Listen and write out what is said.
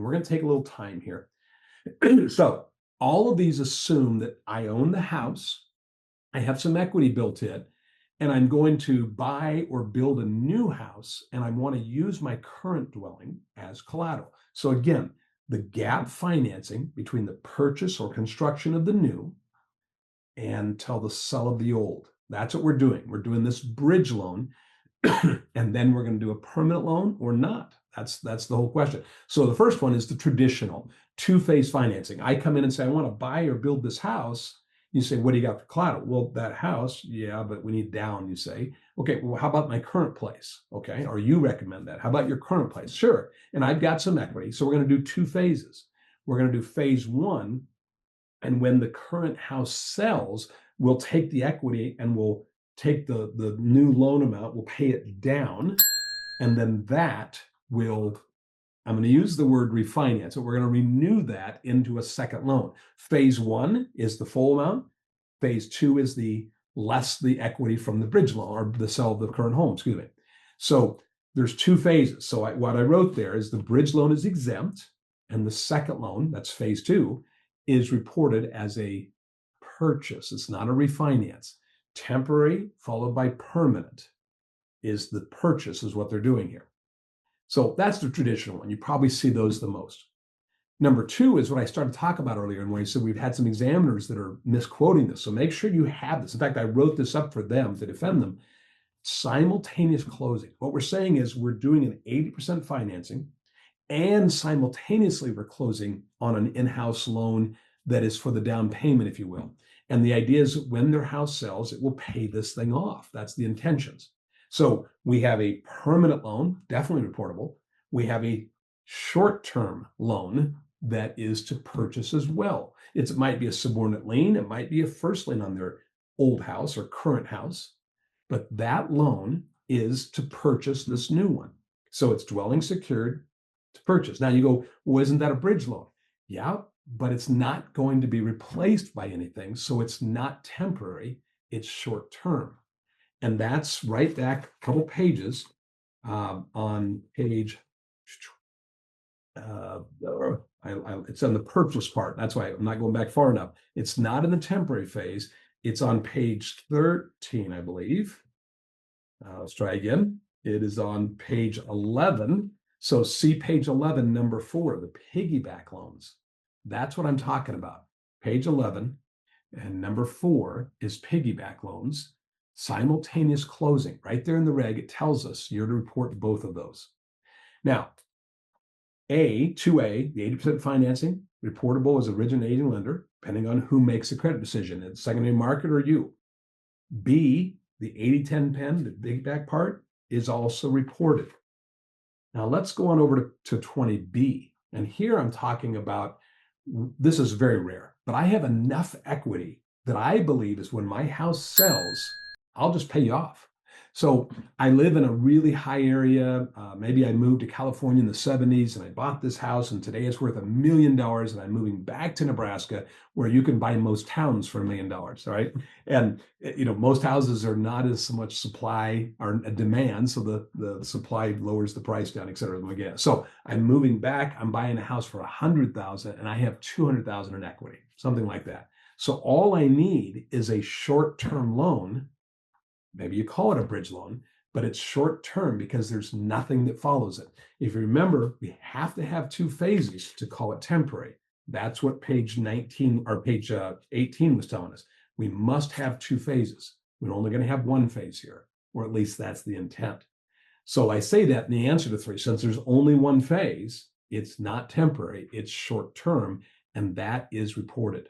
we're going to take a little time here. So all of these assume that I own the house, I have some equity built in, and I'm going to buy or build a new house, and I want to use my current dwelling as collateral. So again, the gap financing between the purchase or construction of the new and till the sell of the old. That's what we're doing. We're doing this bridge loan, and then we're going to do a permanent loan or not. That's the whole question. So the first one is the traditional two-phase financing. I come in and say, I want to buy or build this house. You say, what do you got for collateral? Well, that house, yeah, but we need down, you say. Okay, well, how about my current place? Okay, or you recommend that. How about your current place? Sure, and I've got some equity. So we're going to do two phases. We're going to do phase one, and when the current house sells, we'll take the equity and we'll take the new loan amount, we'll pay it down, and then that will, I'm going to use the word refinance, so we're going to renew that into a second loan. Phase one is the full amount. Phase two is the less the equity from the bridge loan or the sale of the current home, excuse me. So there's two phases. So what I wrote there is the bridge loan is exempt, and the second loan, that's phase two, is reported as a purchase. It's not a refinance. Temporary followed by permanent is the purchase, is what they're doing here. So that's the traditional one. You probably see those the most. Number two is what I started to talk about earlier, and where I said we've had some examiners that are misquoting this. So make sure you have this. In fact, I wrote this up for them to defend them. Simultaneous closing. What we're saying is we're doing an 80% financing, and simultaneously we're closing on an in-house loan that is for the down payment, if you will. And the idea is when their house sells, it will pay this thing off. That's the intentions. So we have a permanent loan, definitely reportable. We have a short-term loan that is to purchase as well. It might be a subordinate lien. It might be a first lien on their old house or current house. But that loan is to purchase this new one. So it's dwelling secured to purchase. Now you go, well, isn't that a bridge loan? Yeah, but it's not going to be replaced by anything. So it's not temporary, it's short term. And that's right back a couple pages on page, it's on the purchase part. That's why I'm not going back far enough. It's not in the temporary phase. It's on page 13, I believe. Let's try again. It is on page 11. So see page 11, number 4, the piggyback loans. That's what I'm talking about. Page 11 and number 4 is piggyback loans. Simultaneous closing. Right there in the reg, it tells us you're to report both of those. Now, 2A, the 80% financing, reportable as originating lender, depending on who makes the credit decision, it's secondary market or you. B, the 80-10 pen, the piggyback part, is also reported. Now let's go on over to 20B. And here I'm talking about, this is very rare, but I have enough equity that I believe is when my house sells, I'll just pay you off. So I live in a really high area. Maybe I moved to California in the 70s and I bought this house, and today it's worth $1 million, and I'm moving back to Nebraska where you can buy most towns for $1 million, all right? And most houses are not as much supply or demand, so the supply lowers the price down, et cetera. So I'm moving back, I'm buying a house for $100,000 and I have $200,000 in equity, something like that. So all I need is a short-term loan. Maybe you call it a bridge loan, but it's short term because there's nothing that follows it. If you remember, we have to have two phases to call it temporary. That's what page 19 or page 18 was telling us. We must have two phases. We're only going to have one phase here, or at least that's the intent. So I say that in the answer to 3, since there's only one phase, it's not temporary, it's short term, and that is reported.